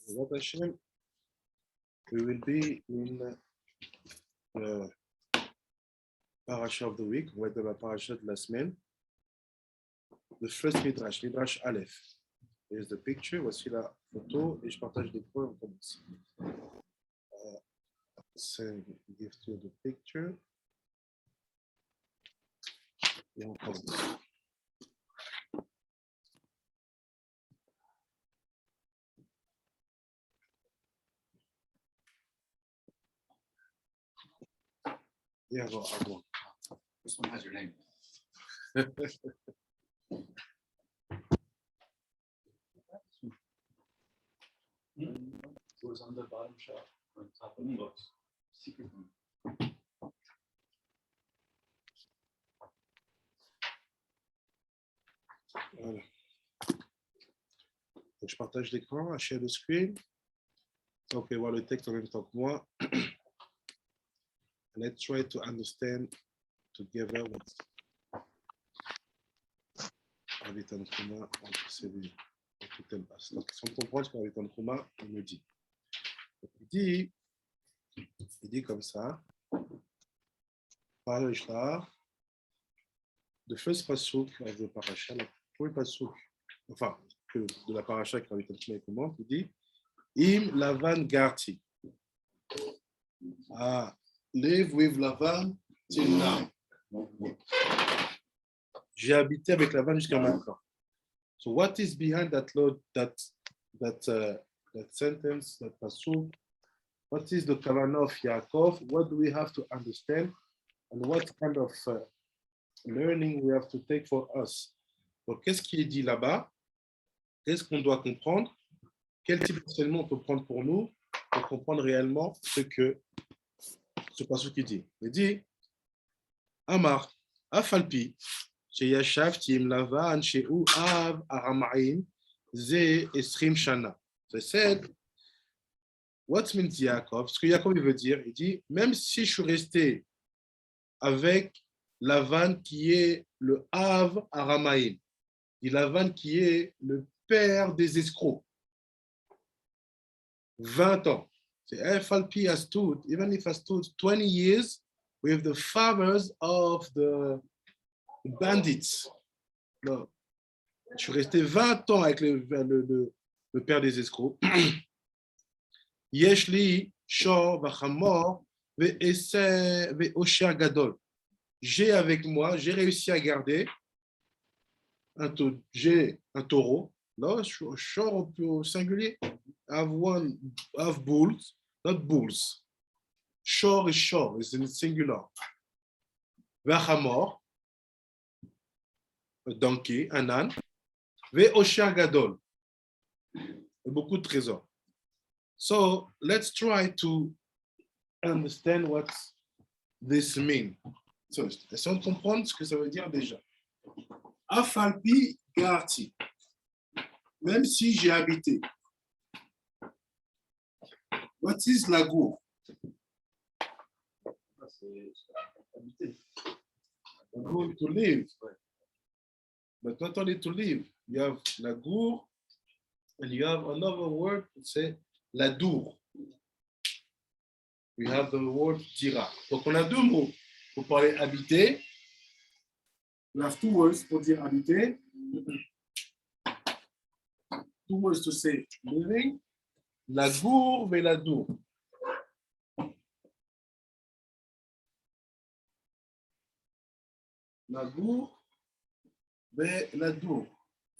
Bezrat Hashem, we will be in the parasha of the week, on va être dans la parasha de la semaine. The first Midrash, Midrash Aleph. Here's the picture, voici la photo, et je partage l'écran et on commence. So, give you the picture. Et on commence. Et avant. This one has your name. It was on the bottom shelf on top of the books. Secret one. Voilà. Donc, je partage l'écran, I share the screen. Donc, vous pouvez voir le texte en même temps que moi. Let's try to understand together what's Avitan Kuma entre celui et tout un passe. Donc, si on comprend ce qu'Avitan Kuma me dit. Il dit comme ça. Parasha, the first pasuk of the parasha, le premier pasuk, enfin, de la parasha qui Avitan Kuma commente, il dit Im Lavan Garti. Live with Lavan till now. J'ai habité avec Lavan jusqu'à maintenant. So what is behind that sentence, that pasuk? What is the kavanah of Yaakov? What do we have to understand? And what kind of learning we have to take for us? Donc, qu'est-ce qui est dit là-bas? Qu'est-ce qu'on doit comprendre? Quel type d'enseignement on peut prendre pour nous pour comprendre réellement ce que ce pasuk dit? Il dit Amar, Afalpi, Sheyashavti im Lavan, Sheu Av Aramaim, Ze Esrim Shana. So said, what means Yaakov? Ce que Yaakov veut dire, il dit, même si je suis resté avec Lavan qui est le Av Aramaim, et Lavan qui est le père des escrocs, 20 ans. So Afalpi has stood, even if I stood 20 years with the fathers of the bandits. Non. Je suis resté 20 ans avec le père des escrocs. Yeshli, Shor, Vachamor, Ve'osher Gadol. J'ai avec moi, j'ai réussi à garder j'ai un taureau. Là, Shor au singulier. Have bulls, not bulls. Shor is shor, is in singular. Vachamor, a donkey, un âne. Ve'osher Gadol. Beaucoup de trésors. So let's try to understand what this means. So, essayons de comprendre ce que ça veut dire déjà. Afalpi Garti. Même si j'ai habité. What is Lagour? Lagour to live. But not only to live. You have Lagour and you have another word to say Ladour. We have the word Dira. Donc on a deux mots pour parler habiter. We have two words pour dire habiter. Two words to say living. Lagour et Ladour. Lagour et Ladour.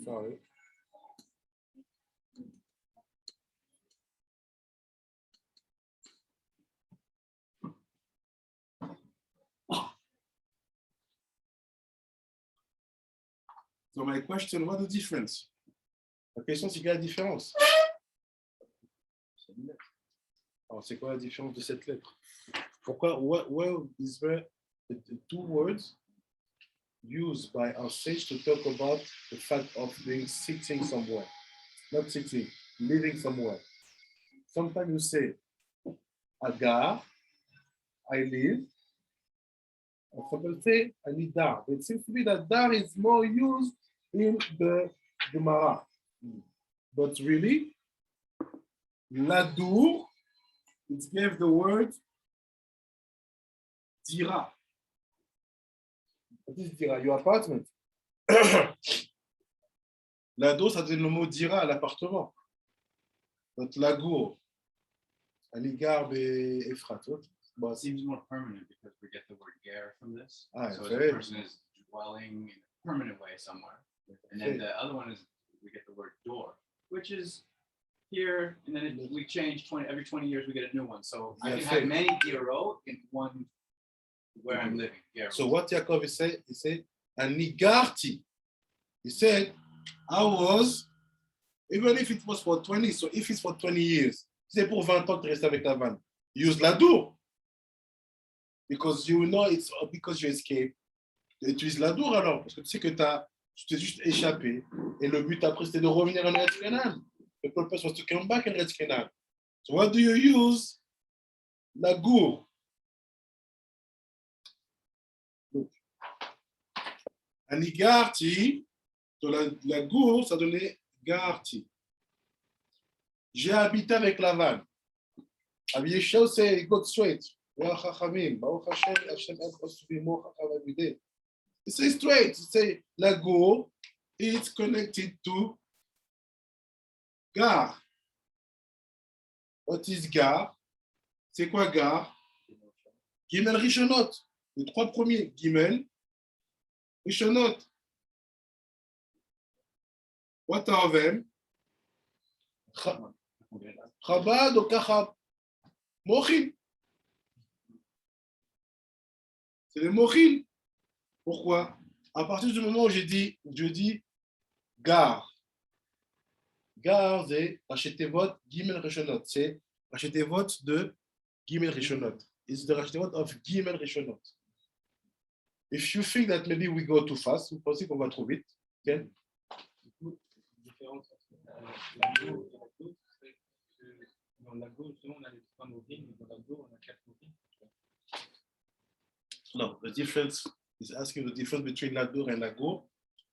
Sorry. So my question, what's the difference? La question, c'est quelle est la différence? Alors, c'est quoi la différence de cette lettre? Pourquoi, where is there the two words used by our sage to talk about the fact of being sitting somewhere? Not sitting, living somewhere. Sometimes you say, Agar, I live. And sometimes say, I need dar. It seems to be that dar is more used in the Gemara. But really, Ladour, it gave the word dira. What is dira? Your apartment. Ladour, ça donne le mot dira, l'appartement. Donc Lagour, Aligarbe et Efrat. Well, it seems more permanent because we get the word ger from this. Ah, so okay. the person is dwelling in a permanent way somewhere. And then the other one is we get the word door, which is here, and then we change every 20 years we get a new one. So I can have many diro in one where I'm living. Gero. So what Yaakov is saying, he said, Anigarti. He said, I was, even if it was for 20, so if it's for 20 years, c'est pour 20 ans que tu restes avec la vanne. Use Ladour. Because you know it's because you escape. Utilise Ladour alors, parce que tu sais que tu t'es juste échappé. Et le but après, c'était de revenir en Eretz Canaan. The purpose was to come back in Eretz Canaan. So what do you use? Lagour. Anigarti, la gour, ça donnait garti. J'ai habité avec la vanne. Abiyeshel, c'est it got straight. It's straight. C'est la gour, it's connected to gare. What is gare? C'est quoi gare? Gimel Rishonot. Les trois premiers. Gimel Rishonot. What are them? Chabad ou Kachab? Mochin. C'est les Mochin. Pourquoi? À partir du moment où je dis gare. Gare, c'est acheter votre Gimel Rishonot. C'est acheter votre de Gimel Rishonot. It's the Rashtivot of Gimel Rishonot. If you think that maybe we go too fast, vous pensez qu'on va trop vite, Ken? Dans la gauche, on a les trois mobiles, mais dans la gauche, on a quatre mobiles. No, the difference is asking the difference between Ladour and Lagour.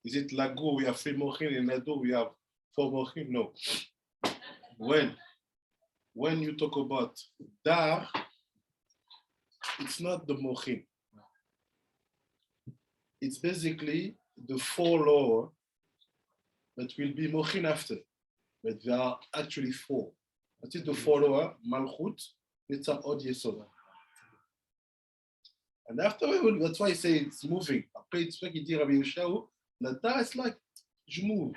Is it Lagour we have 3 mochin and Ladour we have 4 mochin? No. When you talk about dar, it's not the mochin. It's basically the 4 lower that will be mochin after, but there are actually 4. That is the 4 lower, malchut, mitzvah od yesod. And after, that's why I say it's moving. Après, it's like you Rabbi Yeshua, the dar is like, je move.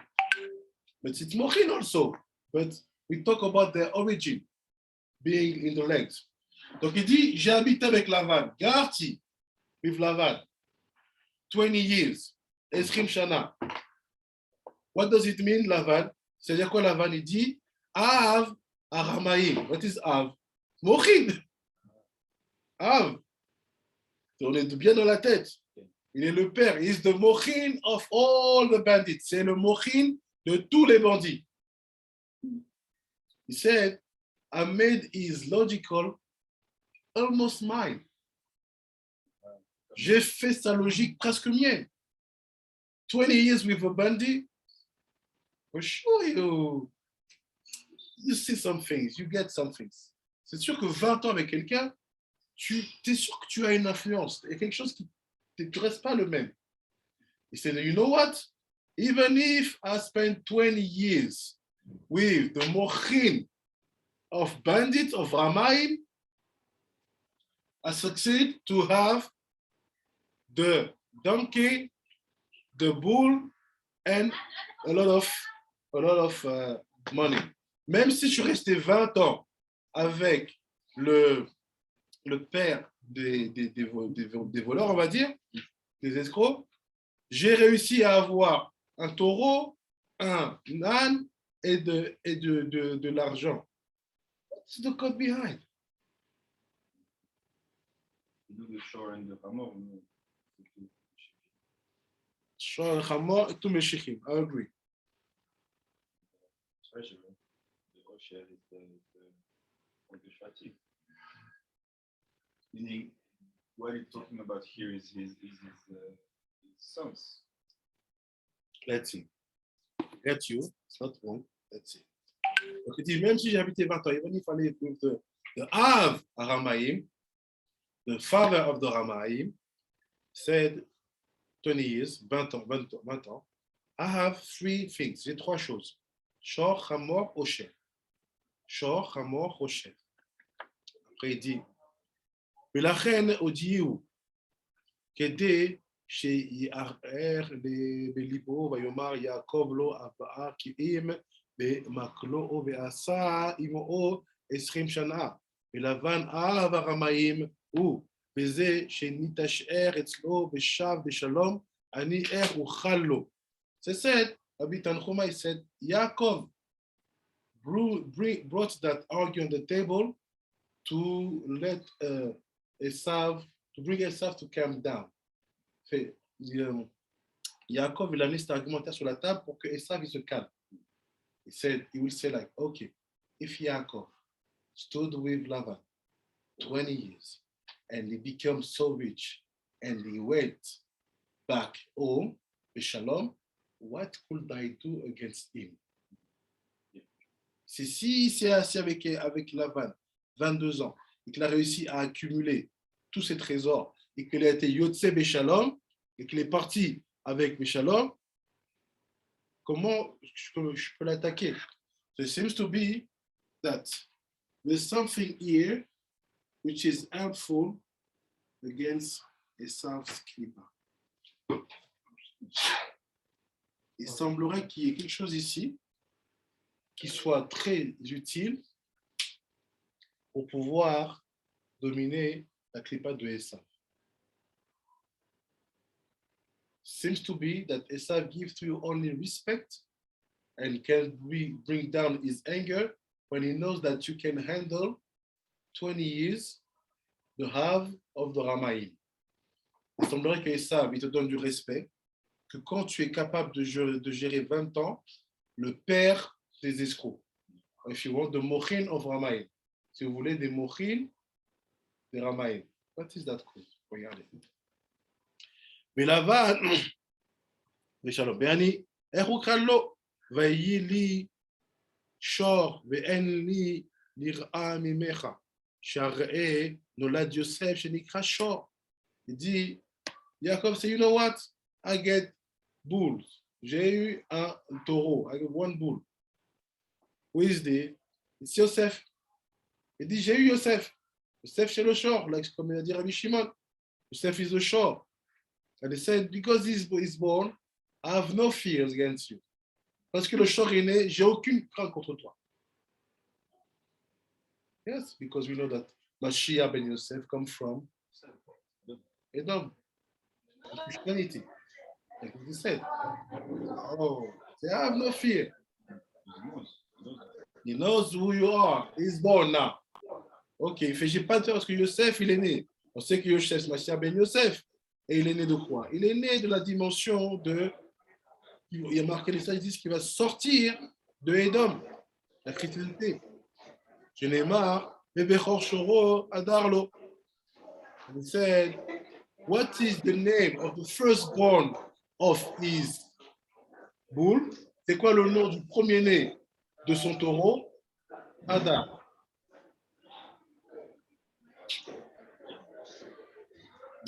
But it's mochin also. But we talk about the origin being in the legs. Donc il dit, j'ai habité avec Lavan, Garti, with Lavan, 20 years, Esrim Shana. What does it mean, Lavan? C'est-à-dire quoi, Lavan? Il dit, Av Aramaim. What is Av? Mochin. Av. On est bien dans la tête. Il est le père. He is the mochin of all the bandits. C'est le mochin de tous les bandits. He said, I made his logical almost mine. J'ai fait sa logique presque mienne. 20 years with a bandit, for sure you see some things, you get some things. C'est sûr que 20 ans avec quelqu'un, tu es sûr que tu as une influence. Il y a quelque chose qui tu ne restes pas le même. He said, you know what? Even if I spend 20 years with the mochin of bandits of Ramaim, I succeed to have the donkey, the bull, and a lot of money. Même si je suis resté 20 ans avec le père des voleurs, on va dire, des escrocs, j'ai réussi à avoir un taureau, un âne et de l'argent. What's the code behind? The shore and the Hamor. Shor Hamor et tout Meshichim. I agree. Treasure, the Osher is the Shati. Meaning, what he's talking about here is his sons. Let's see. Get you. It's not wrong. Let's see. Donc, il dit, même si j'ai habité 20 ans, even if I live with the Av Ramaim, the father of the Ramaim, said 20 years, 20 ans, 20 ans, I have three things, j'ai trois choses. Shor, Hamor, Osher. Shor, Hamor, Osher. Après, il dit, ולכן הודיעו כדי שיערער בליבו ויאמר יעקב לא אבאה כי אם במקלו ועשה עמו 20 שנה ולבן אב הרמאים הוא בזה שנתשאר אצלו ושב בשלום אני איך אוכל לו. זה said, Rabbi Tanchuma said, Yaakov brought that argument on the table to let Esav, to bring Esav to calm down. Yaakov, il a mis cet argumentaire sur la table pour que Esav il se calme. He will say like, okay, if Yaakov stood with Lavan 20 years and he became so rich and he went back home, Shalom, what could I do against him? C'est si c'est assis avec Lavan 22 ans et qu'il a réussi à accumuler tous ses trésors et qu'il a été Yotse Beshalom et qu'il est parti avec Beshalom, comment je peux l'attaquer? So it seems to be that there's something here which is helpful against Esav's klipa. Il semblerait qu'il y ait quelque chose ici qui soit très utile pour pouvoir dominer la klipa de Esav. Seems to be that Esav gives to you only respect and can bring down his anger when he knows that you can handle 20 years the half of the Ramaim. Il semblerait que Esav, il te donne du respect, que quand tu es capable de gérer 20 ans, le père des escrocs. If you want the mochin of Ramaim. Si vous voulez des mochin de Ramaim. What is that called? Regardez. ולבן, ושלום, ואני, איך הוא קרא לו? ויהי לי שור ואין לי נראה ממך, שהראה נולד יוסף שנקרא שור. Il dit, Yaakov say, you know what? I get bulls. J'ai eu un taureau, I get one bull. Who is this? It's Yosef. Il dit, j'ai eu Yosef. Yosef chez le shor, like, comme il a dit Rabbi Shimon. Yosef is the shore. And he said, because he's born, I have no fears against you. Parce que le shor est né, j'ai aucune crainte contre toi. Yes, because we know that Mashiach ben Yosef come from Edom, Christianity. Like he said, oh, I have no fear. He knows who you are. He's born now. Ok, il fait, j'ai pas peur parce que Yosef, il est né. On sait que Yosef, c'est Mashiach ben Yosef. Et il est né de quoi? Il est né de la dimension de... Il y a marqué les sages disent qu'il va sortir de Edom, la chrétienté. Je n'ai marre, Bebechor Shoro Adarlo. He said, what is the name of the firstborn of his bull? C'est quoi le nom du premier-né de son taureau? Adar.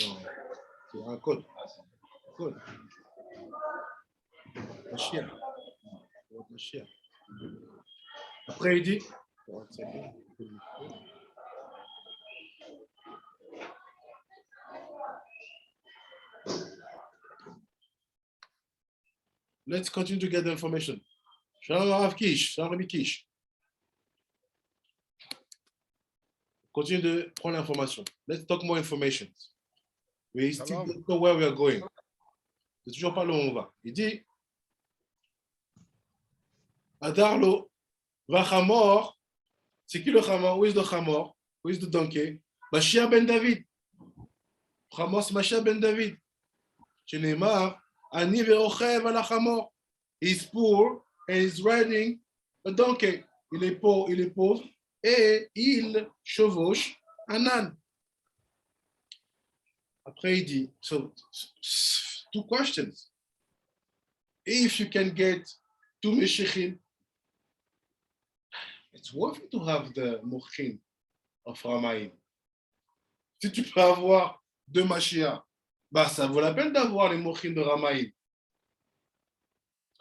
Non, c'est un code. Code. Mashiach. Mashiach. Après, il dit, let's continue to get the information. Shalom Rav Kish, Shalom Rabbi Kish. Continue de prendre l'information. Let's talk more information. We still don't know where we are going. C'est toujours pas là où on va. Il dit, Adarlo, Vachamor, c'est qui le Chamor? Who is the Chamor? Who is the donkey? Mashiach ben David. Chamor, c'est Mashiach ben David. Shenemar, Ani ve'ochev al Chamor. He's poor and he's riding a donkey. Il est pauvre et il chevauche un âne. Après, il dit, so, two questions. If you can get two Meshichim, it's worth it to have the Mochin of Ramaïm. Si tu peux avoir deux Mashiach, bah, ça vaut la peine d'avoir les Mochin de Ramaïm.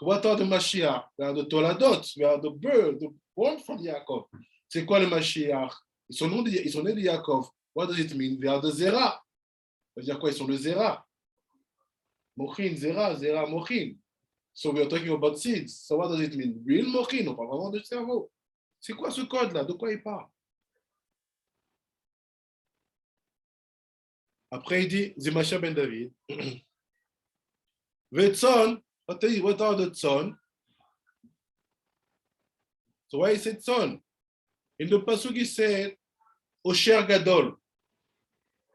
What are the Mashiach? We are the Toladot, we are the bird, the born from Yaakov. C'est quoi le Mashiach? Ils sont nés de Yaakov. What does it mean? They are the Zera. Ça veut dire quoi? Ils sont le Zera. Mochin, Zera, Zera, Mochin. So we are talking about seeds. So what does it mean? Real Mochin, on parle vraiment de cerveau. C'est quoi ce code-là? De quoi il parle? Après, il dit, Zemachia ben David. Vetzon, what are the tzon? So why is it tzon? In the pasuk, il said, Osher Gadol.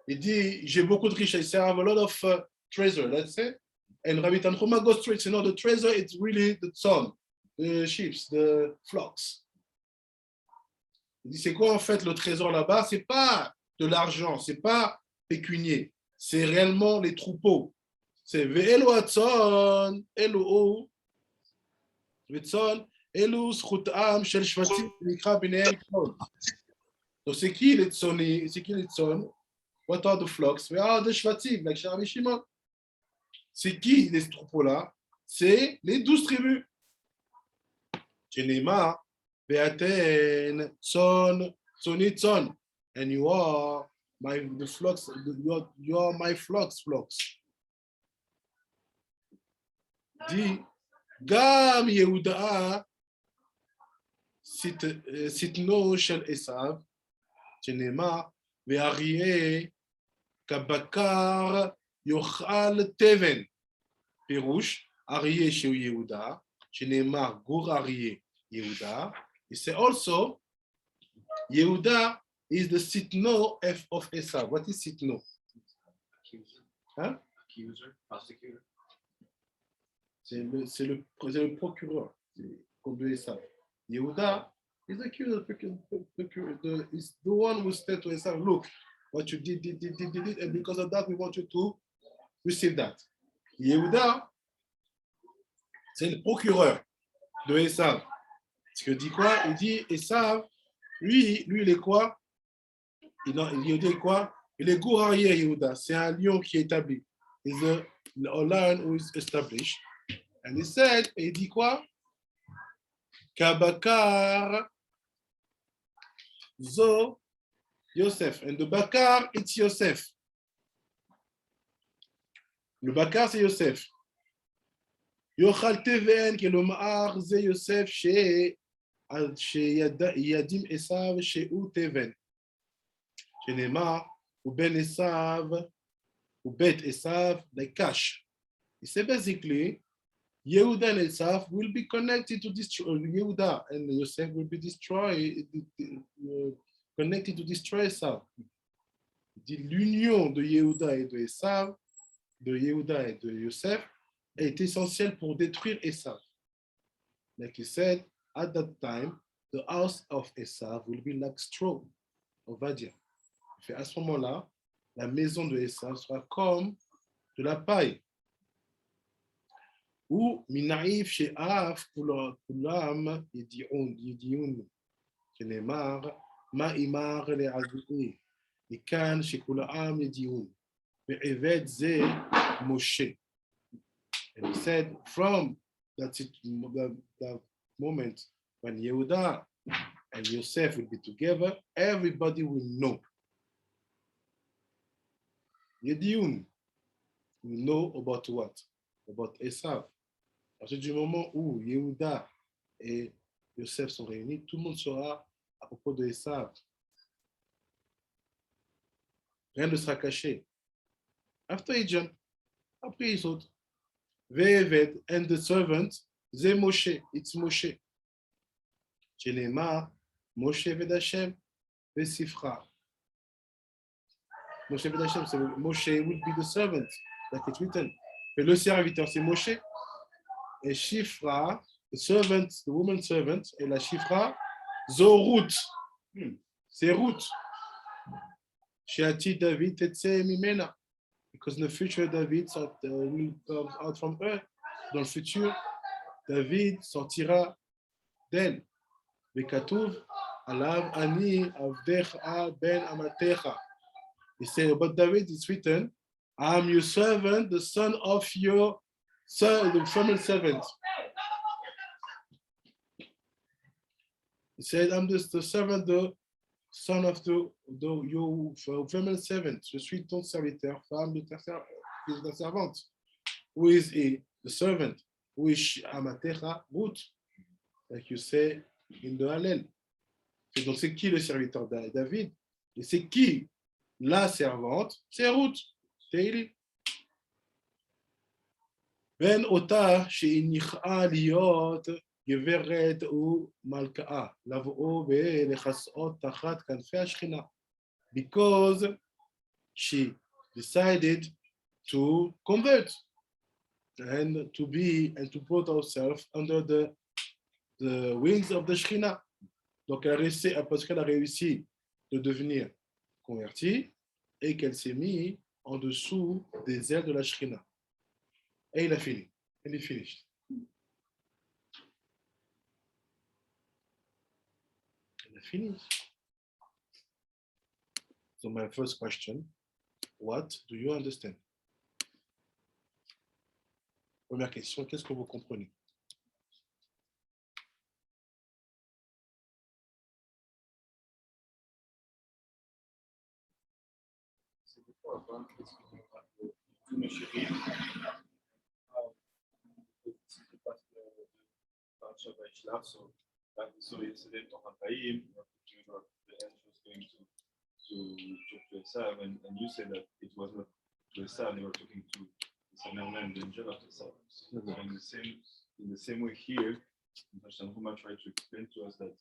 Il dit, j'ai beaucoup de richesses. I have a lot of treasure, let's say. And Rabbi Tanchuma goes straight. The treasure, it's really the tzon, the sheep, the flocks. Il dit, c'est quoi en fait le trésor là-bas? C'est pas de l'argent, c'est pas pécunier, c'est réellement les troupeaux. C'est Ve'elu atzon, Elu, Vetzon, Elu zchutam shel shvatim nikra b'nei Kol. Donc c'est qui les tzoni? C'est qui les tzon? What are the flocks? We are the shvatim, like Rabbi Shimon. C'est qui les troupeaux-là? C'est les 12 tribus. Chenema, Beaten, Tzon, Tzoni Tzon. And you are the flocks, you are my flocks. Dit, Gam Yehuda, Sitno Shel Esav, Chenema, Ve'arie, Kabakar, Yochal Teven. Pirouche, Arié chez Yehuda, Chenema, Gour Arié, Yehuda. He said also, Yehuda is the Sitno of Esav. What is Sitno? Accuser. Hein? Accuser, prosecutor. C'est le procureur de Esav. Yehuda is the accuser, is the one who said to Esav, look, what you did, and because of that, we want you to receive that. Yehuda, c'est le procureur de Esav. Ce que dit quoi? Il dit Esav, lui, il est quoi? Il dit quoi? Il est gourarier, Yehuda. C'est un lion qui est établi. Is a lion who is established. And he said, et il dit quoi? Kabakar Zo Yosef. And the Bakar, it's Yosef. Le Bakar, c'est Yosef. Yochal Teven, qui est le Ma'ar, c'est Yosef chez Yadim Esav, chez U Teven. Chez Nema, ou Ben Esav, ou Bet Esav, like cash. C'est basically, Yehuda and Esav will be connected to destroy, Yehuda and Yosef will be destroyed, connected to destroy Esav. L'union de Yehuda et de Esav, de Yehuda et de Yosef, est essentielle pour détruire Esav. Like he said, at that time, the house of Esav will be like straw, on va dire. À ce moment-là, la maison de Esav sera comme de la paille. Ou minaïf chez Af, kulam yedioun, Kenemar, ma'imar le azui, ikan chez kulam yedioun, ve'eved ze Moshe. And he said, from that moment when Yehuda and Yosef will be together, everybody will know. Yediun will know about what? About Esav. À partir du moment où Yehuda et Yosef sont réunis, tout le monde saura à propos de Esav. Rien ne sera caché. After he jumped, après il saute. Ve'eved, and the servant, Ze Moshe, it's Moshe. Chenema, Moshe Vedashem, Vesifra. Moshe Vedashem, so Moshe will be the servant, like it's written. Et le serviteur, c'est Moshe. Et Shifra, the servant, the woman servant, et la Shifra, Zorut. C'est Ruth. Sheati David Tetse Mimena. Because in the future, David will come out from her. Dans le futur, David sortira d'elle. וכתוב עליו אני עבדך בן אמתך. He said about David, it's written, I'm your servant, the son of your son, the female servant. He said, I'm the servant, the son of your female servant. Je suis ton serviteur, femme de ta servante. Who is he? The servant. Who is Amatecha? Ruth. Like you say in the Hallel. Donc, c'est qui le serviteur de David? Et c'est qui la servante? C'est Ruth. Tehillim. Ben ota she'inicha liot geveret u malkaa lav'o ve'lechasot tachat kanfei hashchina, because she decided to convert and to be and to put herself under the wings of the Shekhinah. Donc, parce qu'elle a réussi de devenir convertie et qu'elle s'est mise en dessous des ailes de la Shekhinah. Et il a fini. And he finished. And he finished. So my first question, what do you understand? Première question, qu'est-ce que vous comprenez? So yesterday talking about Haim, about the angels going to Esav, and you said that it was not to Esav, they were talking to the Samaria, the angel of Esav. So in the same way here, Pastor Huma tried to explain to us that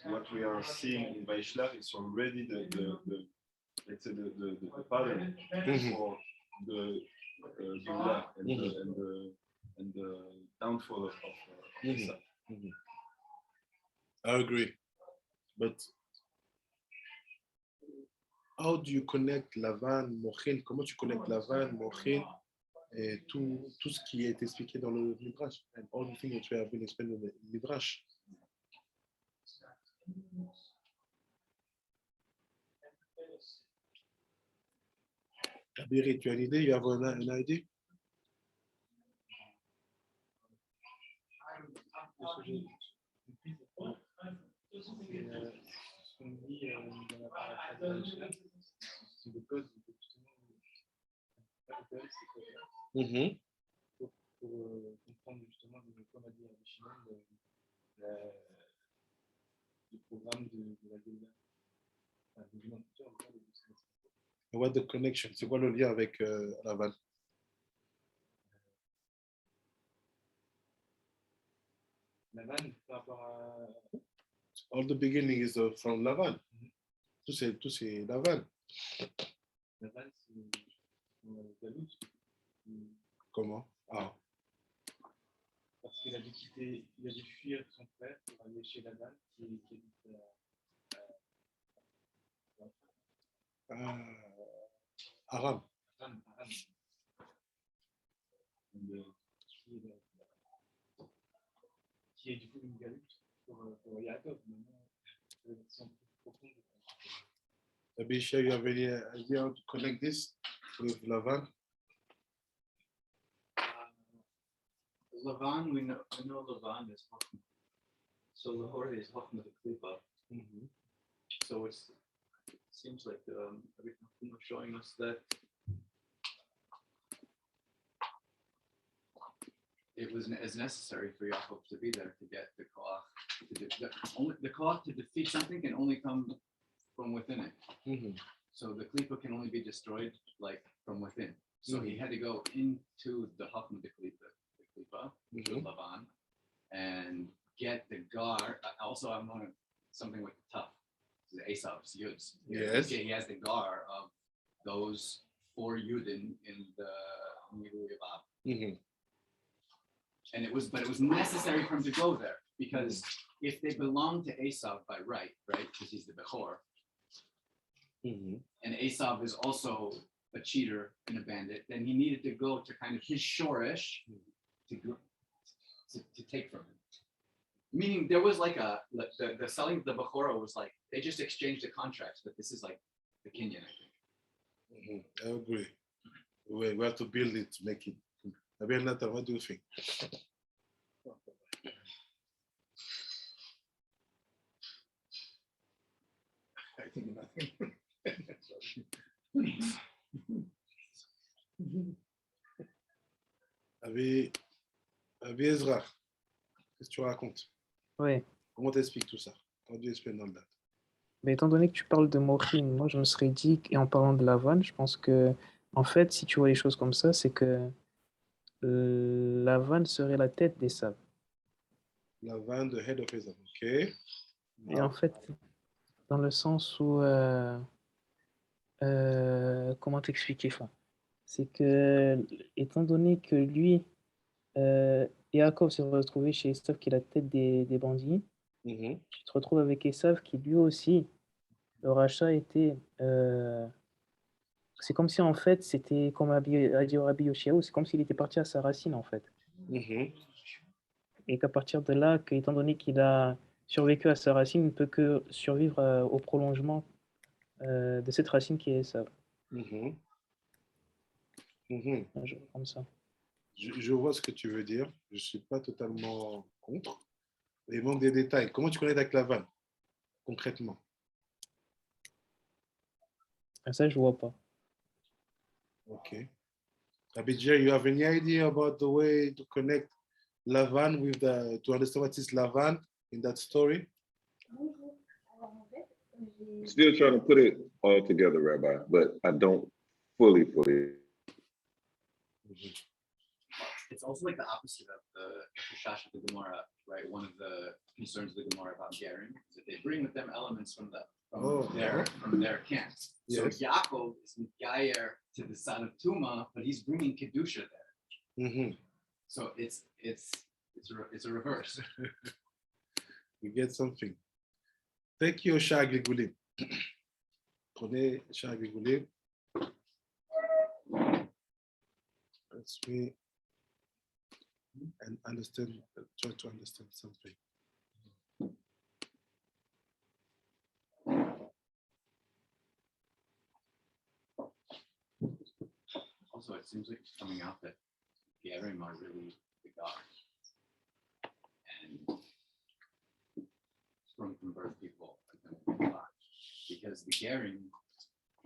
what we are seeing in Vaishlach is already the let's say the pattern for the Geulah and the downfall of Esav. I agree. But how do you connect Lavan, Mochin? Comment tu connectes Lavan, Mochin et tout ce qui est expliqué dans le Midrash? And all the things that we have been explained in the Midrash. Kabiri, tu as une idée? You have an idea? Mm-hmm. Pour comprendre justement, comme a dit Shimon, le programme de la Geulah. What the connection? C'est quoi le lien avec Lavan? Lavan, par rapport à... All the beginning is from Lavan. Tout c'est Lavan. Lavan, c'est Galout. Comment? Ah. Parce qu'il a dû quitter, il a dû fuir son frère pour aller chez Lavan, qui habite Aram. Qui est du coup une Galout pour Yaakov. Abisha, you have any idea how to connect this with Lavan? Lavan, we know Lavan is Chochmah. So Lahore is Chochmah the Klipa. So it seems like everything was showing us that it was as necessary for Yaakov to be there to get the koach. The koach to defeat something can only come from within it. So the klipa can only be destroyed like from within. So he had to go into the Chochmah the klipa, Lavan, and get the gar. Also, I'm on something with the tough. Esav's Yuds. Yes. He has the gar of those 4 Yudin in the Nilui Vav. And it was necessary for him to go there because if they belonged to Esav by right, because he's the Bechor, and Esav is also a cheater and a bandit, then he needed to go to kind of his shorish to take from him. Meaning there was like the selling of the Bechora was like, they just exchanged the contracts, but this is like the Kenyan, I think. I agree. We have to build it to make it. Abel Nathan, what do you think? I think nothing. Abbé Ezra, qu'est-ce que tu racontes? Ouais. Comment t'expliques tout ça? How do you explain all that? Mais étant donné que tu parles de morphine, moi je me serais dit, et en parlant de Lavan, je pense que, en fait, si tu vois les choses comme ça, c'est que Lavan serait la tête des sables. Lavan, the head of Esav, ok. Et en fait, dans le sens où, comment t'expliquer ça? C'est que, étant donné que lui, Yaakov s'est retrouvé chez Esav qui est la tête des bandits, Mhm. tu te retrouves avec Esav qui lui aussi, le rachat était... c'est comme si en fait, c'était comme a dit Rabbi Yoshiaou, c'est comme s'il était parti à sa racine en fait. Mhm. Et qu'à partir de là, étant donné qu'il a survécu à sa racine, il ne peut que survivre au prolongement de cette racine qui est Esav. Mhm. Mhm. Comme ça. Je vois ce que tu veux dire. Je ne suis pas totalement contre. Il manque des détails. Comment tu connais avec Lavan, concrètement? Et ça, je ne vois pas. Ok. Abidja, you have any idea about the way to connect Lavan with to understand what is Lavan in that story? Still trying to put it all together, Rabbi, but I don't fully. It's also like the opposite of the Shasha of the Gemara, right? One of the concerns of the Gemara about Gerim is that they bring with them elements from their camps. So Yes. Yaakov is Gayer to the son of Tuma, but he's bringing Kedusha there. Mhm. So it's a reverse. You get something. Take your Shah Gligoulim. Prenez Shah Gligoulim. Let's me and understand, try to understand something. Also, it seems like it's coming out that Gerim are really the gods. And from birth people are going to be a lot. Because the Gerim,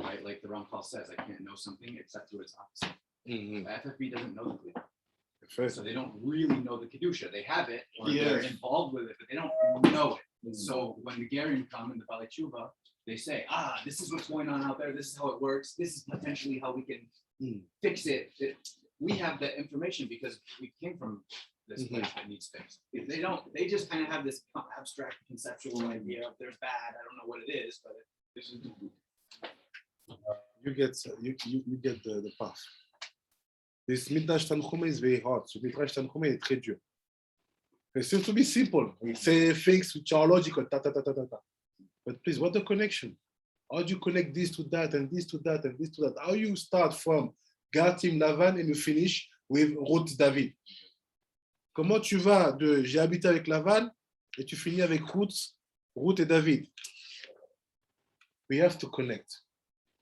right, like the Ramchal says, I can't know something except through its opposite. Mhm. The FFB doesn't know the Kedusha. First, So they don't really know the Kedusha. They have it, or Yes. they're involved with it, but they don't know it. So when the Gerim come in the Bali Tshuva, they say, this is what's going on out there. This is how it works. This is potentially how we can fix it. We have the information because we came from this place that needs fixed. If they don't, they just kind of have this abstract conceptual idea of there's bad. I don't know what it is, but this is you get the path. This Midrash Tanchuma is very hard. So Midrash Tanchuma est très dur. It seems to be simple. We say things which are logical. But please, what the connection? How do you connect this to that and this to that and this to that? How you start from Gatim Lavan and you finish with Ruth David? Comment tu vas de j'ai habité avec Lavan et tu finis avec Ruth et David? We have to connect.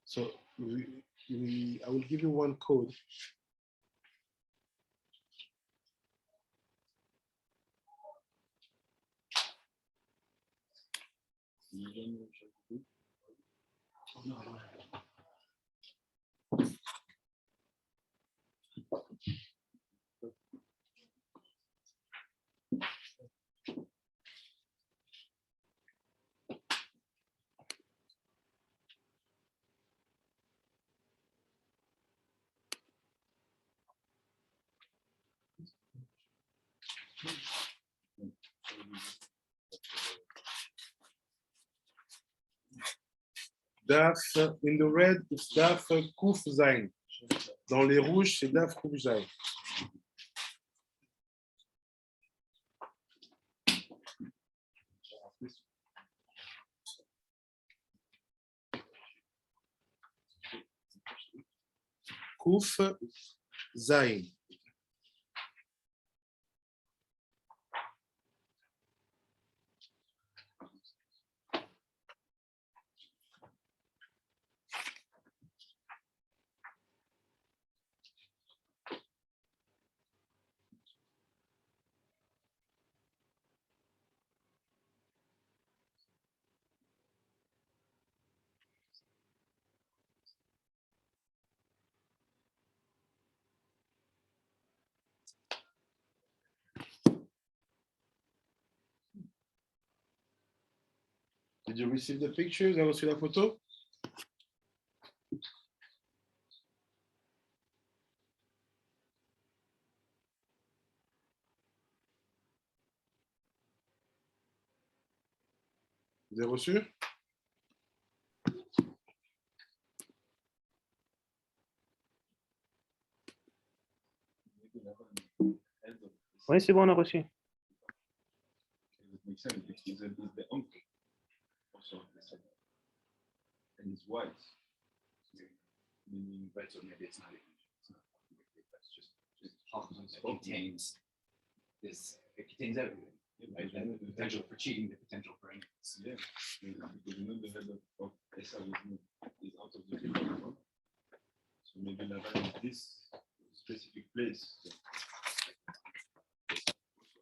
So I will give you one code. Daf, in the red, it's Daf Kuf Zain. Dans les rouges, c'est Daf Kuf Zain. Kuf Zain. Did you receive the picture? Vous avez reçu la photo? Vous avez reçu? Oui, c'est bon, on a reçu. It makes sense because it's the uncle also and his wife. Meaning, Right, so maybe it's not even, that's just it contains this, it contains everything. Right? And the potential for cheating, the potential for anything. yeah, because you know the head of Esau is out of the picture. So maybe Laban is this specific place.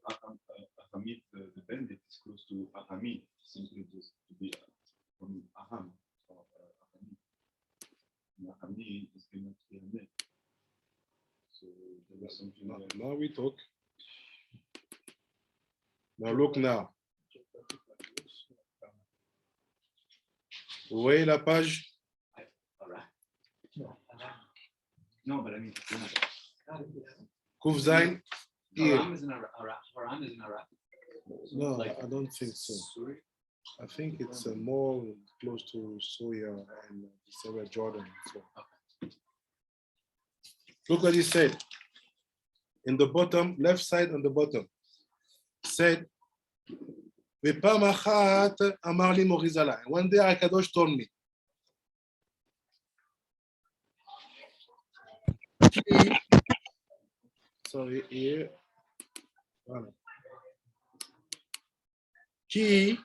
Ahamit, the bandit, is close to Ahamit, simply just to be from Aham or Ahamit. Ahamit is going to be a name. So there was something there. Now we talk. Now look now. Vous voyez la page? Alright. No, but I mean, Kuf Zain. Haran is in Iraq. Haran is in Iraq. No, Like, I don't think so. Suri? I think it's more close to Syria and Syria, Jordan. So. Look what he said. In the bottom, left side on the bottom. Said, "V'pam achat amar li Morizala." One day Akadosh told me, sorry, here. Voilà. Ki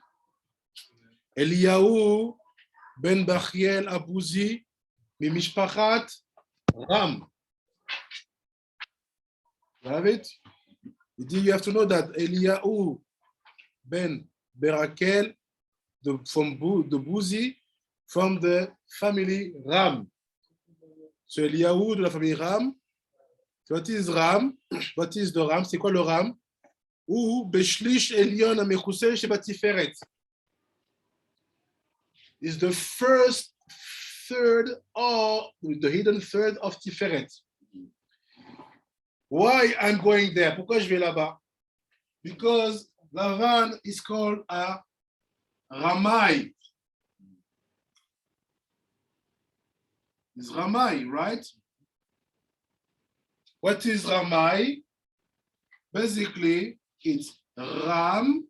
Eliyahu ben Bachiel Abuzi mimishpachat Ram. You have it? You have to know that Eliyahu ben Berakel from the Buzi, from the family Ram. So Eliyahu de la famille Ram. What is Ram? What is the Ram? C'est quoi le Ram? Ou Beshlish Elion Amechusel Shebatiferet. Is the first third or the hidden third of Tiferet. Why I'm going there? Pourquoi je vais là-bas? Because Lavan is called a Ramai. It's Ramai, right? What is Ramai? Basically, it's Ram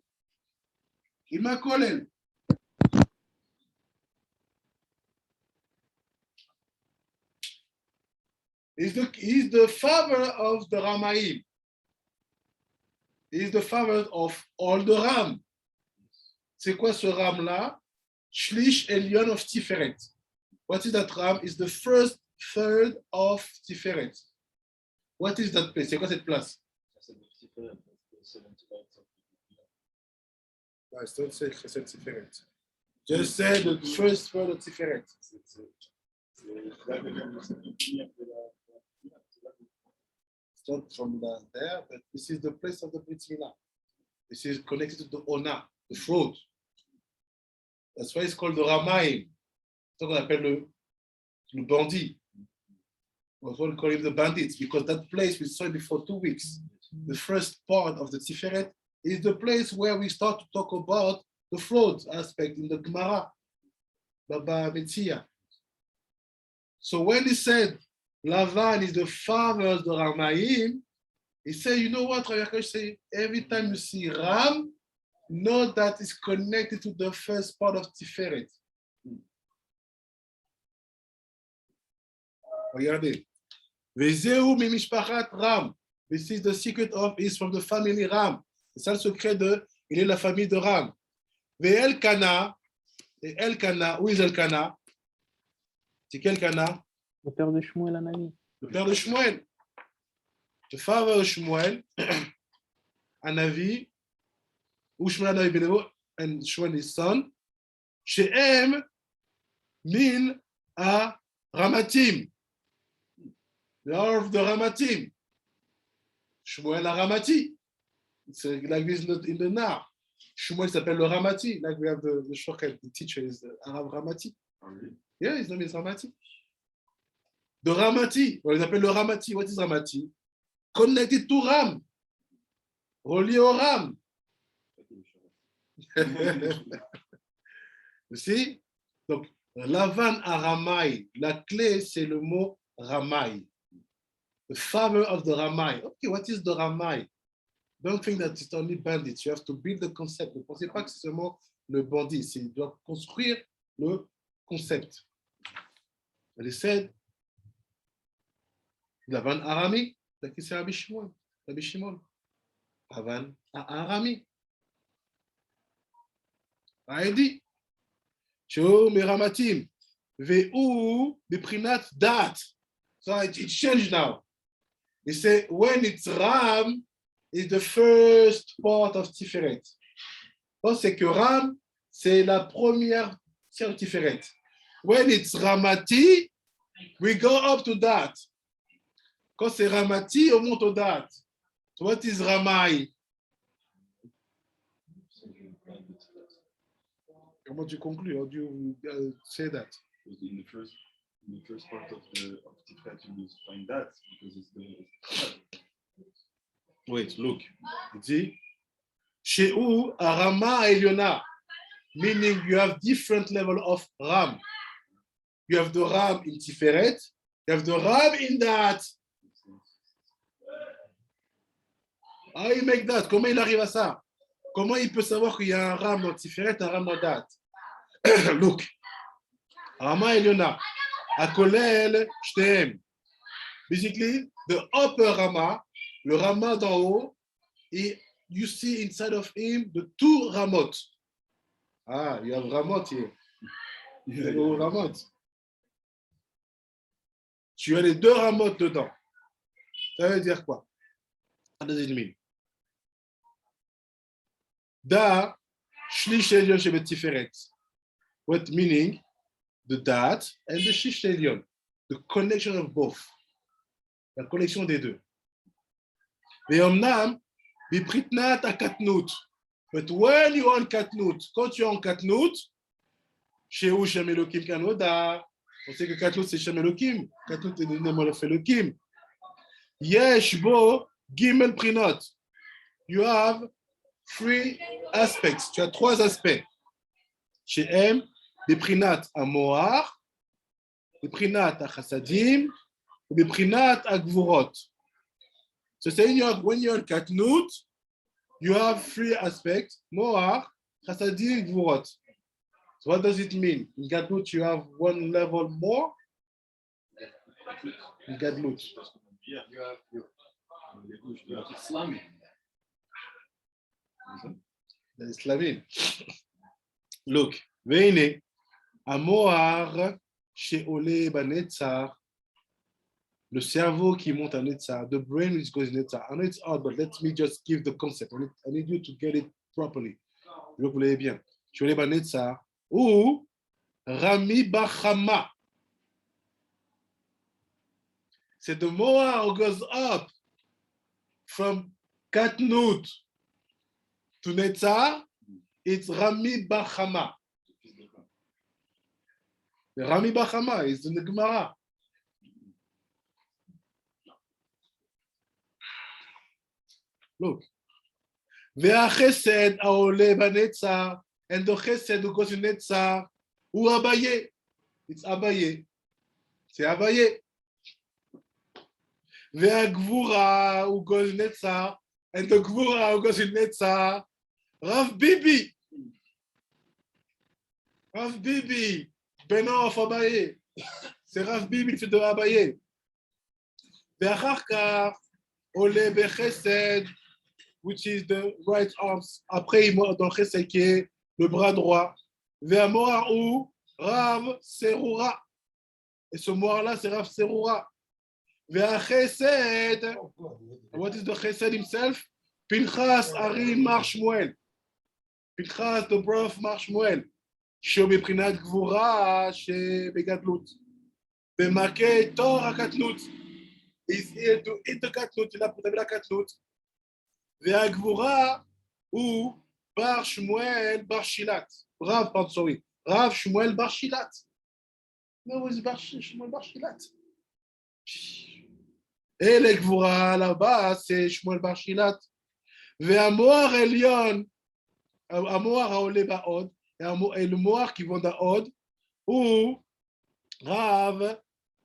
Imakolel. He's the father of the Ramaim. He's the father of all the Ram. C'est quoi ce Ram-là? Shlish Elion of Tiferet. What is that Ram? Is the first third of Tiferet. What is that place? C'est quoi cette place? No, it's don't say Chesed Tiferet. Just say the first third of Tiferet. It's not from there, but this is the place of the Brit Milah. This is connected to the Ona, the throat. That's why it's called the Ramaim. C'est ça qu'on appelle le bandit. That's why we call him the bandits, because that place we saw before 2 weeks. The first part of the Tiferet is the place where we start to talk about the fraud aspect in the Gemara, Baba Metzia. So when he said Lavan is the father of the Ramaim, he said, you know what, Rabbi Akash say, every time you see Ram, know that it's connected to the first part of Tiferet. Regardez. Vezeu mi mishpachat Ram. This is the secret of, is from the family Ram. C'est ça le secret de, il est la famille de Ram. Ve Elkana, et Elkana, où est Elkana? C'est quel Cana? Le père de Shmuel Anavi. Le père de Shmuel. The father of Shmuel, Anavi, ou Shmuel Anavi Benevo, and Shmuel his son, Shehem min a Ramatim. They are of the Ramatim. Shmuel a Ramati. It's like this in the Nar. Shmuel s'appelle le Ramati. Like we have the Shochet, the teacher is the Arab Ramati. Yeah, his name is Ramati. The Ramati, on les appelle le Ramati. What is Ramati? Connected to Ram. Relié au Ram. You see? Donc, Lavan Aramai, la clé, c'est le mot Ramai. The father of the Ramai. Okay, what is the Ramai? Don't think that it's only bandits. You have to build the concept. Ne pensez pas que c'est seulement le bandit. Il doit construire le concept. And he said, Lavan Arami, c'est Rabbi Shimon. Rabbi Shimon. Lavan Arami. Aïdi. Sheo meramatim. Ve'u biprinat dat. So it changed now. He said, when it's Ram, it's the first part of Tiferet. Donc, c'est que Ram, c'est la première tiers Tiferet. When it's Ramati, we go up to that. Quand c'est Ramati, on monte au dat. So what is Ramai? Comment tu conclus? How do you say that? In the first part of Tiferet, you find that because it's the. Wait, look. Il dit, Shehu Arama Eliona, meaning you have different level of Ram. You have the Ram in Tiferet, you have the Ram in that. How you make that? Comment il arrive à ça? Comment il peut savoir qu'il y a un Ram dans Tiferet, un Ram dans dat? Look. Arama Eliona, Akolel Shteem. Basically, the upper Rama, le Rama d'en haut, et you see inside of him the two Ramot. Ah, you have Ramot here. You have Ramot. Tu as les deux Ramot dedans. Ça veut dire quoi? What does it mean? Da, Shlish Elyon Shebet Tiferet. What meaning? The Dat and the Shlish Elyon. The connection of both. La connexion des deux. Ve'omnam, bipritnat a katnut. But when you are on katnut, quand tu es en katnut, chez où Shem Elokim Kanoda, on sait que katnut c'est Shem Elokim. Katnut est le nom de Elokim. Yesh bo gimel prinot. You have three aspects. Tu as trois aspects. Chez M, des prinat à Moar, des prinat à Chassadim, des prinat à Gvurot. So saying when you're on Katnut, you have three aspects, Moar, Chassadim, Gvurot. So what does it mean? In Katnut, you have one level more. In Katnut. You have Islamic. The Islamim. Look, Veine, à Moar, chez Ole Banetzar, le cerveau qui monte à Netzar, the brain which goes in Netzar. I know it's hard, but let me just give the concept. I need you to get it properly. Je veux que vous l'ayez bien. Chez Ole Banetzar, ou Rami Bachama. C'est the Moar goes up from Katnut to Netzar, it's Rami Bachama. The Rami Bachama is in the Gemara. Look. Ve'achesed aole banetzar, and the chesed who goes in Netzar, ou Abaye. It's Abaye. C'est Abaye. Ve'agvura who goes in Netzar, and the Gvura who goes in Netzar, Rav Bibi. Rav Bibi. Beno of Abaye. C'est Rav Bibi, c'est de Abaye. Ve'achar kach, ole bechesed, which is the right arm. Après, il mort dans Chesed qui est le bras droit. Vers Moar ou Rav Serura. Et ce Moar-là, c'est Rav Serura. Vers Chesed, what is the Chesed himself? Pinchas Ari Mar Shmuel. Pinchas, the brother of Mar Shmuel. Shobeprinat Gvura, Begadlut. Bemake Tor HaKatnut. He's here to eat the Katnut. Il a pour la Katnut. Ve'agvura ou Bar Shmuel Bar Shilat. Rav, pardon, sorry. Rav Shmuel Bar Shilat. No, it's Bar Shmuel Bar Shilat. Et le Gvura là-bas, c'est Shmuel Bar Shilat. והמוח העליון, המוח העולה בעוד, et le מוח qui vont d'עוד, הוא רב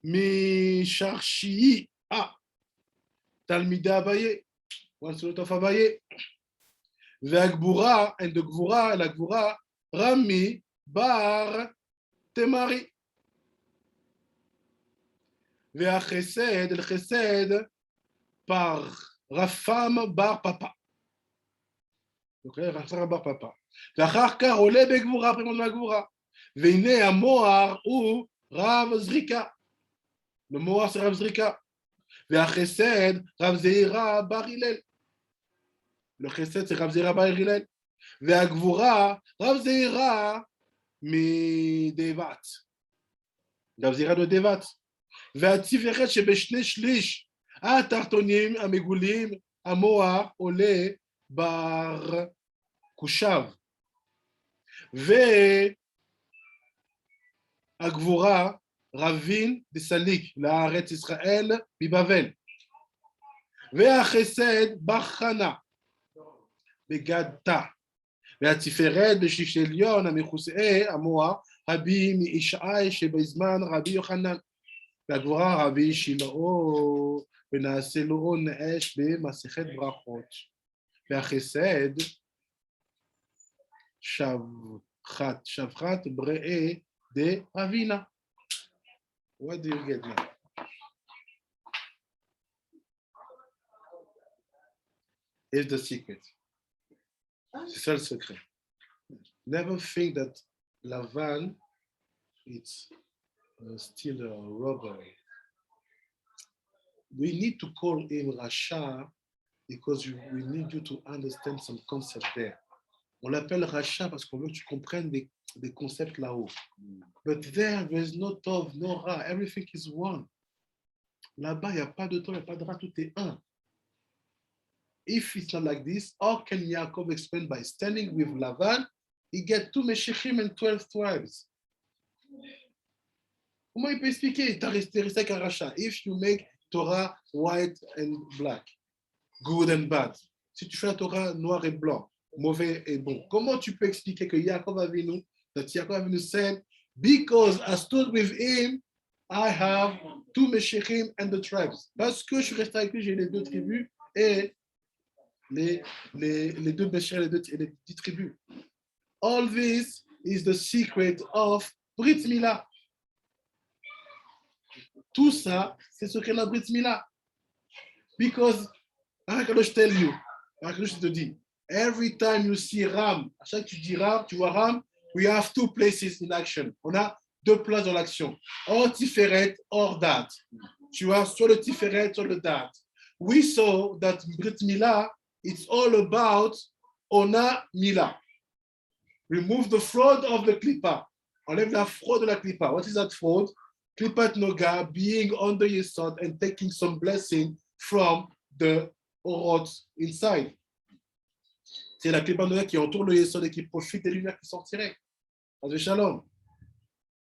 משרשיי, תלמידי אביי, ונסות אביי, והגבורה, and the גבורה, לגבורה, רמי בר תמרי. והחסד, לחסד, par רפם בר פפא. רפם בר פפא. ואחר כך עולה בגבורה, פרימון מהגבורה. והנה המוח הוא רב זריקה. המוח זה רב זריקה. והחסד, רב זעירה בר הלל. לחסד זה רב זעירה בר הלל. והגבורה, רב זעירה מדבת. רב זעירה דבת. והתפארת שבשני שליש התחתונים המגולים, המוח עולה בר קושב. והגבורה רבין דסליק לארץ ישראל מבבל. והחסד בחנה בגדתה. והתפארת בשליש עליון המכוסה המוח רבי מישעי שבזמן רבי יוחנן. והגבורה רבי שילאו ונעשה לו נאש במסכת ברכות. והחסד שבחת בראי דאבינה. What do you get now? Here's the secret. C'est ça le secret. Never think that Lavan is still a robber. We need to call him Rasha because we need you to understand some concept there. On l'appelle Rasha parce qu'on veut que tu comprennes des concepts là-haut. But there's no Tov, no Ra, everything is one. Là-bas, il n'y a pas de Tov, il n'y a pas de Ra, tout est un. If it's not like this, how can Yaakov explain by standing with Lavan, he get 2 Meshechim and 12 tribes? Comment il peut expliquer? Tu as resté avec un rachat. If you make Torah white and black, good and bad. Si tu fais la Torah noir et blanc, mauvais et bon, comment tu peux expliquer que Yaakov Avinu, that Yaakov Avinu said, because I stood with him, I have 2 Meshechim and the tribes. Parce que je suis resté avec lui, j'ai les 2 tribus et les 2 Meshechim et les 10 tribus. All this is the secret of Brit Milah. Tout ça, c'est ce qu'est la Brit Milah. Because, Akadosh tell you, Akadosh te dit, every time you see Ram, à chaque fois que tu dis Ram, tu vois Ram, we have 2 places in action. On a 2 places dans l'action. Or Tiferet, or Dat. Tu vois, soit le Tiferet, soit le Dat. We saw that Brit Milah, it's all about Ona Milah. Remove the fraud of the Klippa. Enlève la fraude de la Klippa. What is that fraud? Klippat Noga being under Yesod and taking some blessing from the Orot inside. C'est la Klippat Noga qui entoure le Yesod et qui profite des lumières qui sortiraient. Shalom.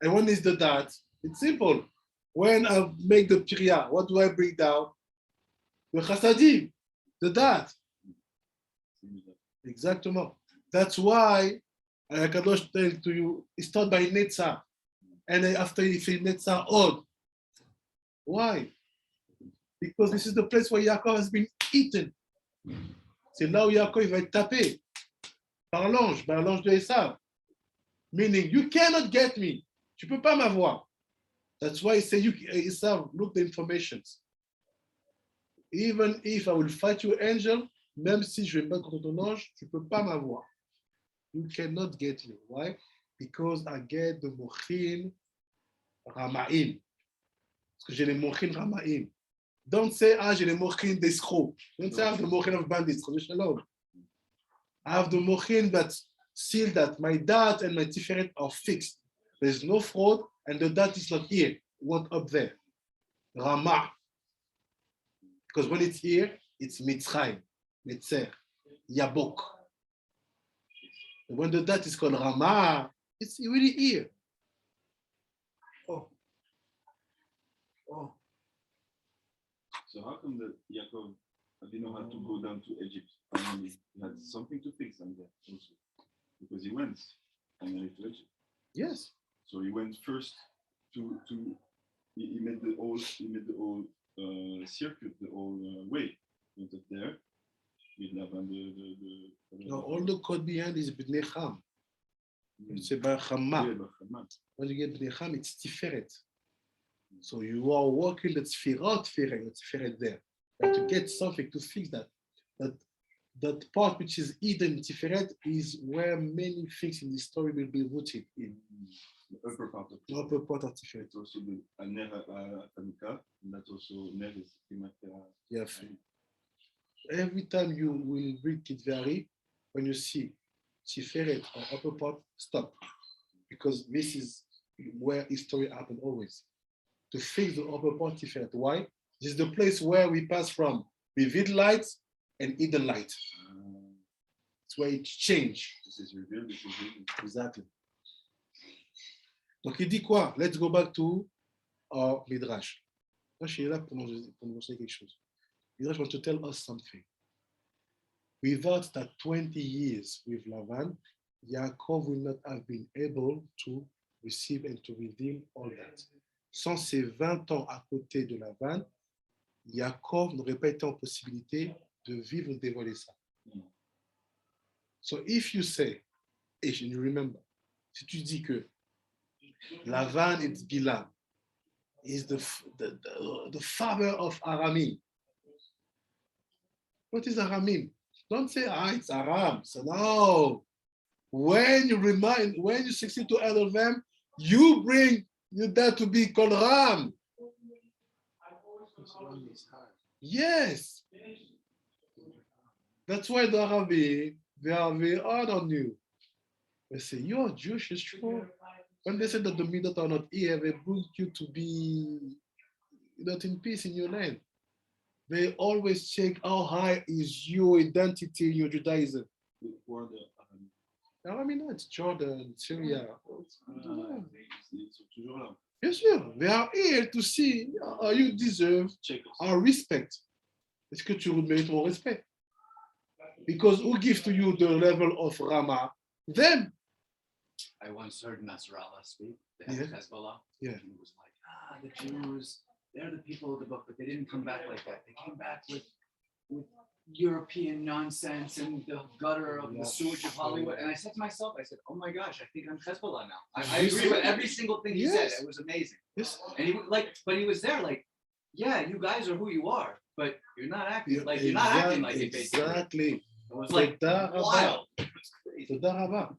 And when is the dat? It's simple. When I make the Piriya, what do I bring down? The Chassadim, the dat. Exactement. That's why Kadosh tell to you, it's taught by Netzah. And then after you say Netzah Od. Why? Because this is the place where Yaakov has been eaten. C'est là où Yaakov va être tapé par l'ange de Esav. Meaning, you cannot get me. Tu peux pas m'avoir. That's why he say, Esav, look the information. Even if I will fight you, angel, même si je vais me battre contre ton ange, tu peux pas m'avoir. You cannot get me. Why? Because I get the mochin ramaim. Parce que j'ai les mochin ramaim. Don't say, j'ai les mochin d'escrocs. Don't say, I have the mochin of bandits. Shalom. I have the mochin that seal that my dat and my tiferet are fixed. There's no fraud, and the dat is not here. It went up there. Ramah. Because when it's here, it's Mitzrayim, Mitzer, Yabok. When the date is called Rama, it's really here. Oh. Oh. So how come that Yaakov didn't know how to go down to Egypt? Finally, he had something to fix on that also, because he went finally to Egypt. Yes. So he went first to he made the whole circuit, the whole way. He went up there with Lavan, No, all the code behind is Bnei Ham. Mm. It's about Chama. Yeah, but Haman. When you get Bnei Ham, it's Tiferet. So you are working the Tiferet there. And to get something to fix that. That part which is hidden Tiferet is where many things in the story will be rooted in. The upper part of The upper part of Tiferet. it's also the Ner Hanukkah, and that's also Ner is Yeah. Every time you will read Kitvari, when you see Tiferet or upper part, stop. Because this is where history happened always. To fix the upper part Tiferet. Why? This is the place where we pass from revealed light and hidden light. It's where it changes. This is revealed, this is hidden. Exactly. Donc il dit quoi? Let's go back to our Midrash. Moi, je suis là pour nous montrer quelque chose. Midrash wants to tell us something. Without that 20 years with Lavan, Yaakov will not have been able to receive and to reveal all that. Sans ces 20 ans à côté de Lavan, Yaakov n'aurait pas été en possibilité de vivre, de dévoiler ça. So if you say, and you remember, si tu dis que Lavan is Bilam, is the father of Aramim. What is Aramim? Don't say, it's Aram. So no. When you succeed to elder them, you bring your dad to be called Ram. Yes. That's why the Arabi, they are very hard on you. They say, you're Jewish, it's true. When they say that the Midot are not here, they bring you to be not in peace in your land. They always check how high is your identity in your Judaism. For the I mean, it's Jordan, Syria. ils sont toujours là. Bien sûr, they are here to see how you deserve Check us. our respect. Est-ce que tu mérites mon respect? Because who gives to you the level of Rama? Them. I once heard Nasrallah speak, the Yeah. Hezbollah. Yeah. And he was like, the Jews, they're the people of the book, but they didn't come back like that. They came back with European nonsense and the gutter of the sewage of Hollywood. And I said to myself, oh my gosh, I think I'm Hezbollah now. I agree with every single thing he said. Yes. It was amazing. Yes. And he but he was there like, yeah, you guys are who you are, but you're not acting like you're not acting like it. Basically. Exactly. It was like wild. It was crazy. C'est Daraba.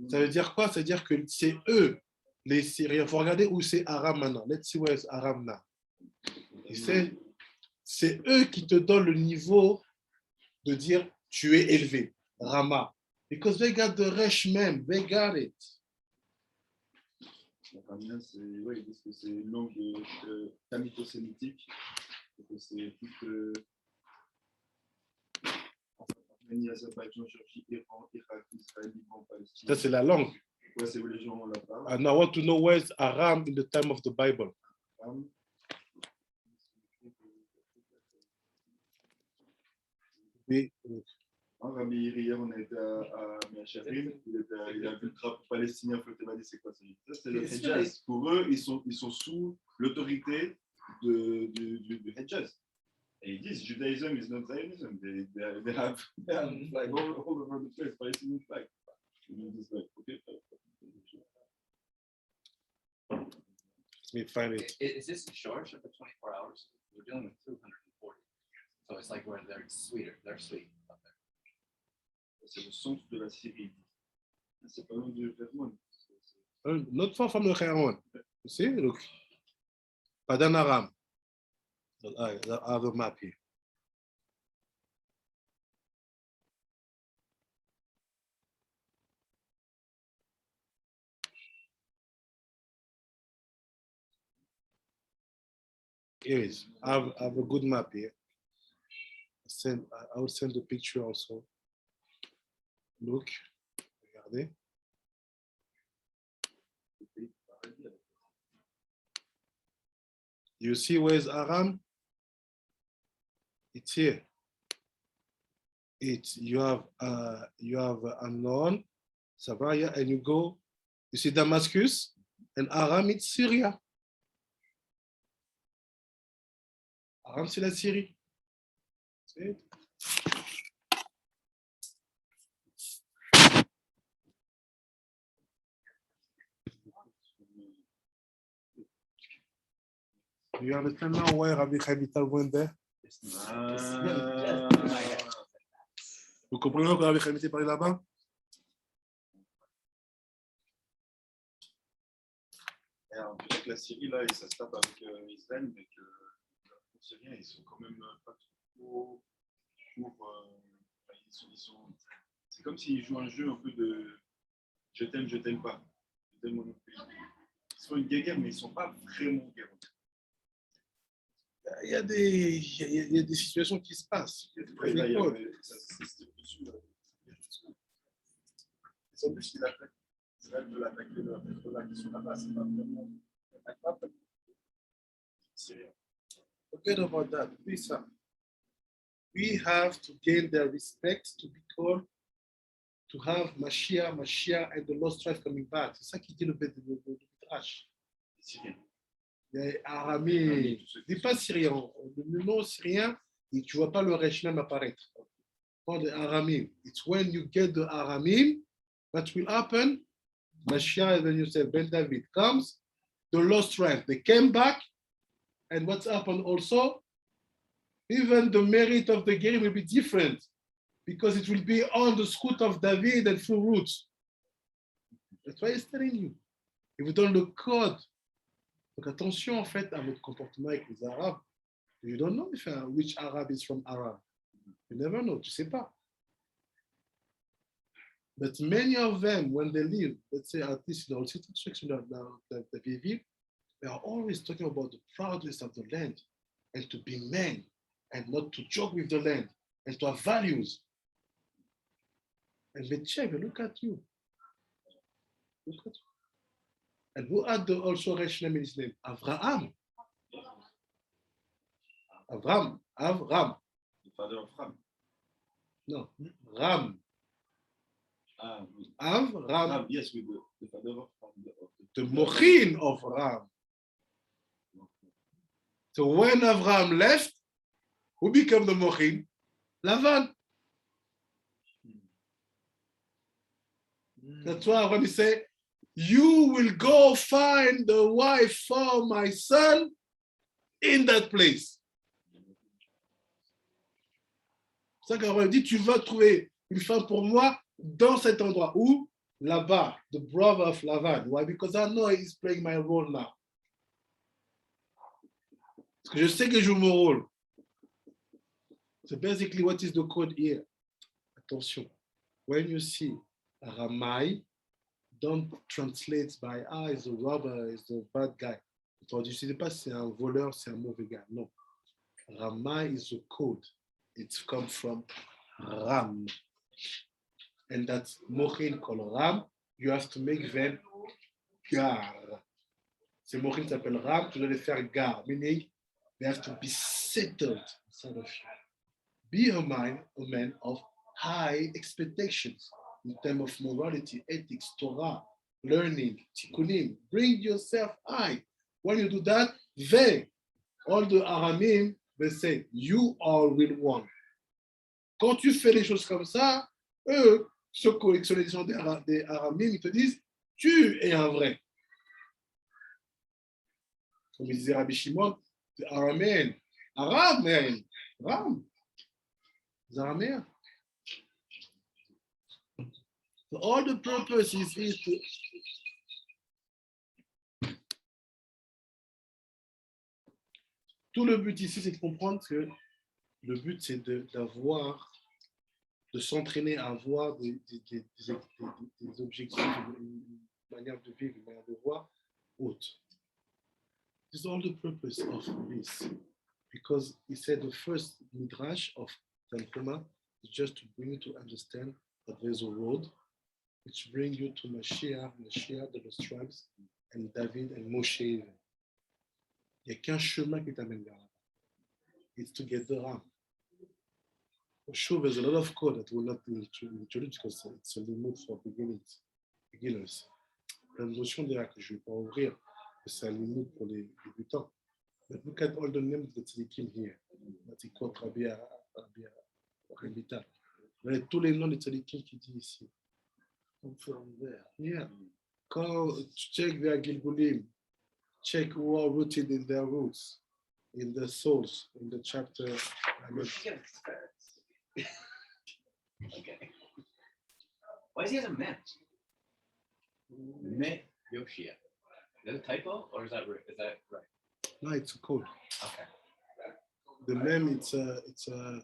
Ça veut dire quoi? Ça veut dire que c'est eux, les Syriens. Il faut regarder où c'est Aram maintenant. Let's see where is Aram now. C'est eux qui te donnent le niveau de dire tu es élevé. Rama. Because they got the resh même. They got it. Arménien, c'est oui, parce que c'est une langue tamito-sémitique. C'est toute Arménie, Azerbaïdjan, Géorgie, Iran, Irak, Israël, Liban, Palestine. Ça, c'est la langue. Ouais, c'est où les gens la parlent. And I want to know where is Aram in the time of the Bible. Oui. Rabbi hier, on a été à Meacharim, il a vu le drapeau palestinien flotter, il m'a dit c'est quoi ça? C'est le Hedjaz. Pour eux, ils sont sous l'autorité du Hedjaz. Et ils disent Judaism is not Zionism. They have flag all over the place, Palestinian flag. Like, okay. Let me find it. Is this short for 24 hours? We're dealing with 240. So it's like where they're sweeter. They're sweet up there. C'est le centre de la Syrie. C'est pas loin du Vermont. Not far from the Kharon. You see, look. Padan Aram. I have a map here. Here it is. I have a good map here. I will send the picture also. Look. Regardez. You see where's Aram? It's here. It's you have Amnon, Samaria, and you go. You see Damascus, and Aram it's Syria. Aram c'est la Syrie. See? Do you understand now why Rabbi Chaim Vital went there? Vous comprenez pourquoi Rabbi Chaim Vital est parlé là-bas? On dirait que la Syrie, là, ça se tape avec Israël, mais que les Syriens, ils sont quand même pas trop pour. C'est comme s'ils jouent un jeu un peu de je t'aime pas. Je t'aime mon pays. Ils sont une guerre, mais ils ne sont pas vraiment guerre. Il y a des situations qui se passent. En plus, il attaque. Israël de l'attaquer de la Hezbollah qui sont là-bas, c'est pas vraiment. Forget about that. Listen, we have to gain their respect to be called, to have Mashiach, and the lost tribe coming back. C'est ça qui dit le Midrash. Syriens. Aramé, dis pas syrien. Le nom syrien, et tu vois pas le Reshlam apparaître. For the Aramim, it's when you get the Aramim, what will happen? Mashiach, when you say Ben David comes, the lost tribe, they came back, and what's happened also? Even the merit of the game will be different because it will be on the scoot of David and through roots. That's why he's telling you. Il vous donne le code. Donc attention en fait à votre comportement avec les Arabes. You don't know if which Arab is from Arab. You never know, tu sais pas. But many of them, when they live, let's say at least in the city section of the VV, they are always talking about the proudness of the land and to be men and not to joke with the land and to have values. And they check, they look at you. Look at you. And who had also Reshlam in his name? Avraham. Avram. The father of Ram. No, Ram. Oui. Avram. Yes, we will. The father of Ram. The Mochin of Ram. So when Avram left, who became the Mochin? Lavan. That's why Avram said, you will go find the wife for my son in that place. C'est ça qu'Abraham dit, tu vas trouver une femme pour moi dans cet endroit. Où? Là-bas, the brother of Lavan. Why? Because I know he's playing my role now. Parce que je sais que je joue mon rôle. So basically, what is the code here? Attention. When you see Ramai, don't translate by he's a robber, he's a bad guy. Traduisez pas c'est un voleur, c'est un mauvais gars. Non. Ramai is a code. It's come from Ram. And that's Mochin called Ram. You have to make them Gar. Ces Mochin s'appellent Ram, tu dois les faire Gar, meaning they have to be settled inside of you. Be a man of high expectations in terms of morality, ethics, Torah, learning, tikkunim. Bring yourself high. When you do that, they, all the Aramim, they say, you are real one. Quand tu fais les choses comme ça, eux, ceux qui sont des Aramim, ils te disent, tu es un vrai. Comme il disait Rabbi Shimon, the Aramean, Aramean, Ram, the Aramean. So all the purpose is to tout le but ici, c'est de comprendre que le but, c'est de s'entraîner à avoir des objectifs, une manière de vivre, une manière de voir haute. This is all the purpose of this. Because he said the first midrash of Tanhuma is just to bring you to understand that there's a road which bring you to Mashiach, the stripes, and David and Moshe. Il n'y a qu'un chemin qui t'amène vers là. It's to get the ram. For sure, there's a lot of code that will not introduce because it's a limit for beginners. La notion derrière que je ne vais pas ouvrir, c'est un limite pour les débutants. But look at all the names that they came here. Matikot, Rabia, Rabita. Regardez tous les noms de tzadikim qui dit ici. From there. Yeah. Quand check their Gilgulim, check who are rooted in their roots, in the souls, in the chapter. Okay. Why is he as a man? Me Yoshia. Is that a typo or is that right? No, it's a code. Okay. The mem, it's a.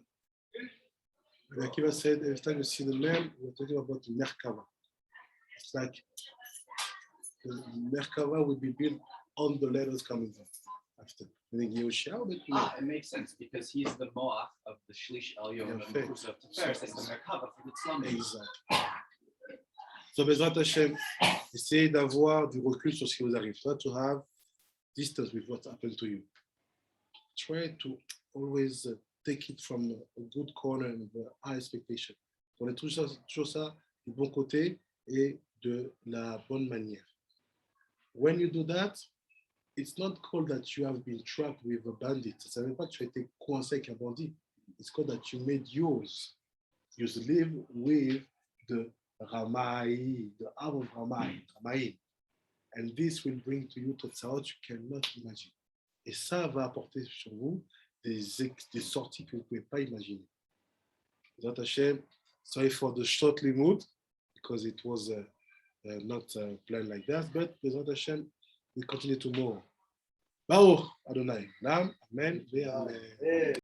Like Akiva said, every time you see the mem, we're talking about the Merkava. It's like the Merkava will be built on the letters coming after. Meaning Yoshia, but It makes sense because he's the Moach of the Shlish Elyon and the Kusa of Tiferes. It's the Merkava for the Tzlomim. Exact. So, Bezrat Hashem, essayez d'avoir du recul sur ce qui vous arrive. Try to have distance with what happened to you. Try to always take it from a good corner and the high expectation. Prenez toujours ça du bon côté et de la bonne manière. When you do that, it's not called that you have been trapped with a bandit. Ça ne veut pas que tu as été coincé avec un bandit. It's called that you made yours. You live with the Ramai, the arm of Ramai. And this will bring to you Totsaot you cannot imagine. Et ça va apporter sur vous des sorties que vous ne pouvez pas imaginer. Bezrat Hashem, sorry for the short limud, because it was not planned like that, but Bezrat Hashem, we continue tomorrow. Baruch Adonai, Lam, Amen, Amen.